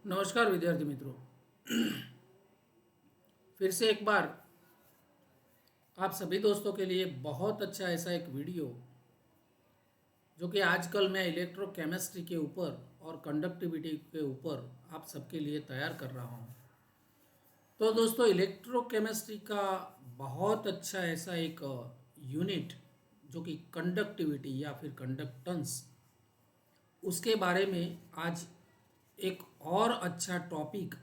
नमस्कार विद्यार्थी मित्रों। फिर से एक बार आप सभी दोस्तों के लिए बहुत अच्छा ऐसा एक वीडियो जो कि आजकल मैं इलेक्ट्रोकेमिस्ट्री के ऊपर और कंडक्टिविटी के ऊपर आप सबके लिए तैयार कर रहा हूँ। तो दोस्तों, इलेक्ट्रोकेमिस्ट्री का बहुत अच्छा ऐसा एक यूनिट जो कि कंडक्टिविटी या फिर कंडक्टेंस, उसके बारे में आज एक और अच्छा topic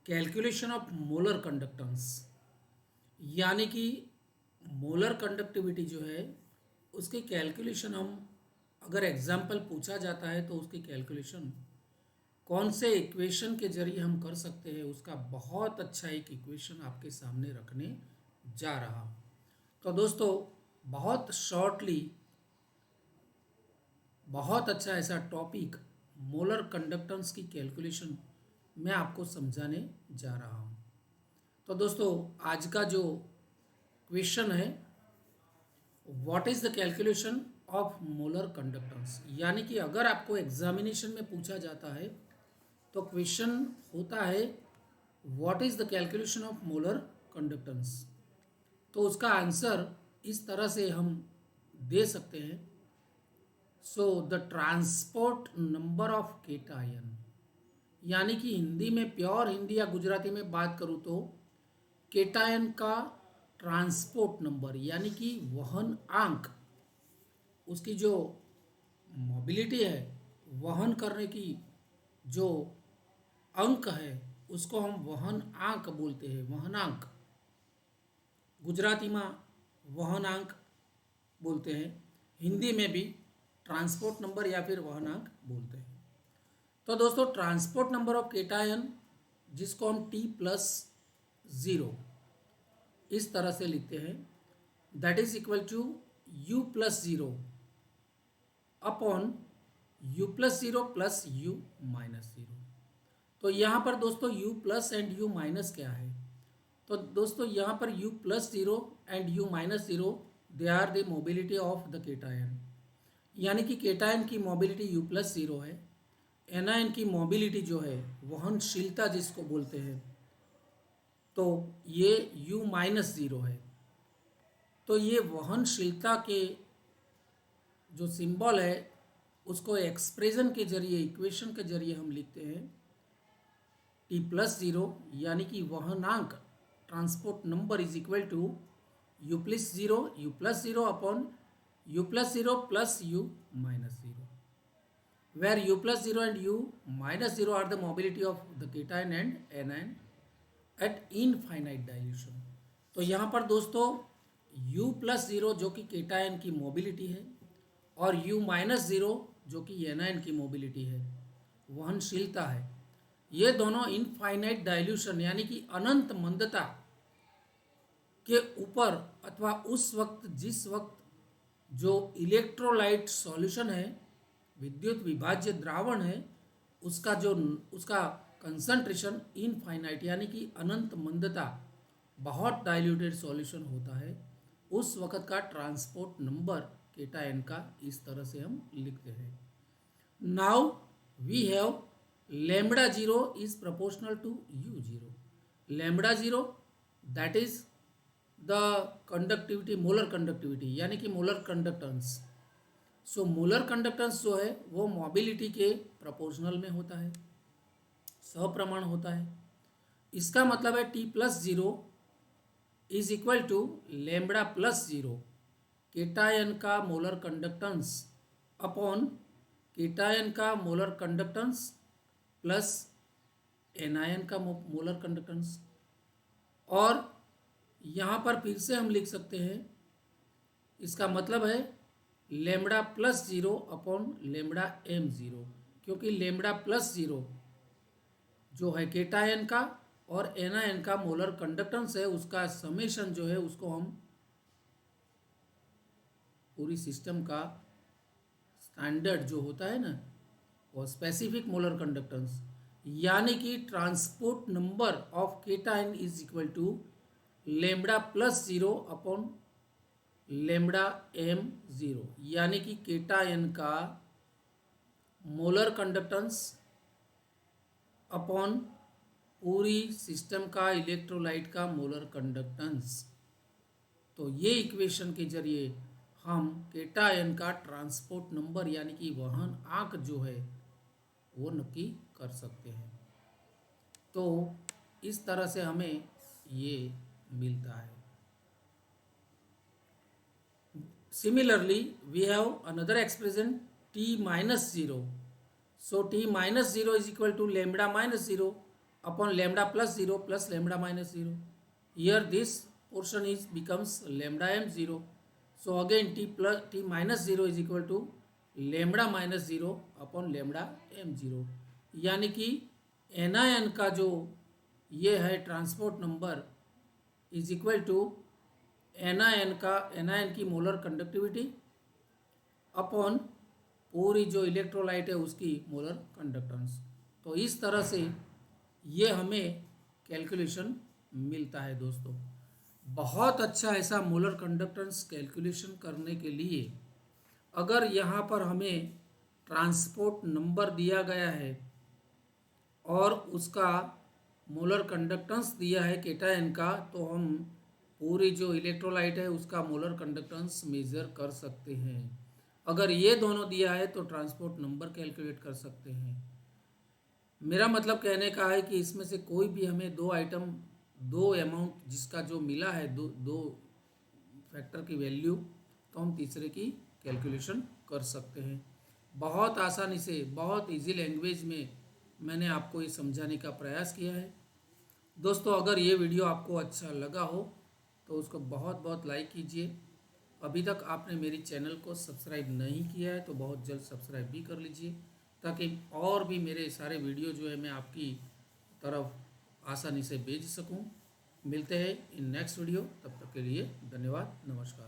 calculation of molar conductance, यानी कि मोलर कंडक्टिविटी जो है उसकी कैलकुलेशन हम अगर एग्जाम्पल पूछा जाता है तो उसकी कैलकुलेशन कौन से इक्वेशन के जरिए हम कर सकते हैं, उसका बहुत अच्छा एक इक्वेशन आपके सामने रखने जा रहा हूँ। तो दोस्तों, बहुत शॉर्टली बहुत अच्छा ऐसा टॉपिक मोलर कंडक्टेंस की कैलकुलेशन मैं आपको समझाने जा रहा हूँ। तो दोस्तों, आज का जो क्वेश्चन है, what is the calculation of molar conductance, यानी कि अगर आपको एग्जामिनेशन में पूछा जाता है तो क्वेश्चन होता है what is the calculation of molar conductance, तो उसका आंसर इस तरह से हम दे सकते हैं। So the transport number of cation, यानी कि हिंदी में, प्योर हिंदी या गुजराती में बात करूँ तो केटायन का ट्रांसपोर्ट नंबर यानी कि वहन आंक, उसकी जो मोबिलिटी है, वहन करने की जो अंक है, उसको हम वहन आंक बोलते हैं, वहनांक। गुजराती में वहनांक बोलते हैं, हिंदी में भी ट्रांसपोर्ट नंबर या फिर वहनांक बोलते हैं। तो दोस्तों, ट्रांसपोर्ट नंबर ऑफ केटायन, जिसको हम टी प्लस ज़ीरो इस तरह से लिखते हैं, that is equal to you plus zero upon you plus zero plus you minus zero. तो यहाँ पर दोस्तों u plus and u minus क्या है? तो दोस्तों, यहाँ पर u plus zero and u minus zero, they are the mobility of the cation, यानी कि केटायन की मोबिलिटी यू प्लस ज़ीरो है, एनायन की मोबिलिटी जो है, वहनशीलता जिसको बोलते हैं, तो ये यू माइनस ज़ीरो है। तो ये वहनशीलता के जो सिंबल है उसको एक्सप्रेशन के जरिए, इक्वेशन के जरिए हम लिखते हैं टी प्लस ज़ीरो, यानी कि वहनांक transport number is equal to you plus zero upon you plus zero plus you minus zero, where u plus 0 and u minus 0 are the mobility of the cation and anion at infinite dilution। तो यहाँ पर दोस्तों u plus zero जो कि cation की mobility है और u minus zero जो कि एनायन की मोबिलिटी है, वहनशीलता है, ये दोनों इनफाइनाइट डाइल्यूशन यानी कि अनंत मंदता के ऊपर, अथवा उस वक्त जिस वक्त जो इलेक्ट्रोलाइट सॉल्यूशन है, विद्युत विभाज्य द्रावण है, उसका जो उसका कंसंट्रेशन इनफाइनाइट यानी कि अनंत मंदता, बहुत डाइल्यूटेड सॉल्यूशन होता है, उस वक्त का ट्रांसपोर्ट नंबर केटायन का इस तरह से हम लिखते हैं। Now we have lambda zero is proportional to u zero. Lambda zero that is the conductivity, molar conductivity यानी कि molar conductance. So molar conductance जो है वो मोबिलिटी के प्रोपोर्शनल में होता है, सप्रमाण होता है। इसका मतलब है T plus zero is equal to lambda plus zero, cation का मोलर कंडक्टेंस अपॉन केटायन का मोलर कंडक्टेंस प्लस एनायन का मोलर कंडक्टेंस। और यहाँ पर फिर से हम लिख सकते हैं, इसका मतलब है lambda plus zero upon lambda m zero, क्योंकि लेमड़ा प्लस ज़ीरो जो है केटायन का और एनायन का मोलर कंडक्टेंस है, उसका समेशन जो है उसको हम पूरी सिस्टम का स्टैंडर्ड जो होता है ना, वो स्पेसिफिक मोलर कंडक्टेंस, यानी कि transport number of cation is equal to lambda plus zero upon lambda m zero, यानी कि केटायन का मोलर कंडक्टेंस अपॉन पूरी सिस्टम का इलेक्ट्रोलाइट का मोलर कंडक्टेंस। तो ये इक्वेशन के जरिए हम केटायन का ट्रांसपोर्ट नंबर यानी कि वहन आंक जो है वो नक्की कर सकते हैं। तो इस तरह से हमें ये मिलता है। Similarly we have another expression t minus zero. So t minus zero is equal to lambda minus zero upon lambda plus zero plus lambda minus zero. Here this portion is becomes lambda m zero. So again t minus zero is equal to lambda minus zero upon lambda m zero। यानी कि NiN का जो ये है transport number is equal to NiN की molar conductivity upon पूरी जो electrolyte है उसकी मोलर कंडक्टेंस। तो इस तरह से ये हमें कैलकुलेशन मिलता है दोस्तों। बहुत अच्छा ऐसा मोलर कंडक्टेंस कैलकुलेशन करने के लिए अगर यहाँ पर हमें ट्रांसपोर्ट नंबर दिया गया है और उसका मोलर कंडक्टेंस दिया है केटायन का, तो हम पूरी जो इलेक्ट्रोलाइट है उसका मोलर कंडक्टेंस मेज़र कर सकते हैं। अगर ये दोनों दिया है तो ट्रांसपोर्ट नंबर कैलकुलेट कर सकते हैं। मेरा मतलब कहने का है कि इसमें से कोई भी हमें दो अमाउंट जिसका जो मिला है दो फैक्टर की वैल्यू, तो हम तीसरे की कैलकुलेशन कर सकते हैं। बहुत आसानी से, बहुत इजी लैंग्वेज में मैंने आपको ये समझाने का प्रयास किया है। दोस्तों अगर ये वीडियो आपको अच्छा लगा हो तो उसको बहुत बहुत लाइक कीजिए। अभी तक आपने मेरी चैनल को सब्सक्राइब नहीं किया है तो बहुत जल्द सब्सक्राइब भी कर लीजिए, ताकि और भी मेरे सारे वीडियो जो है मैं आपकी तरफ आसानी से भेज सकूं। मिलते हैं इन नेक्स्ट वीडियो, तब तक के लिए धन्यवाद, नमस्कार।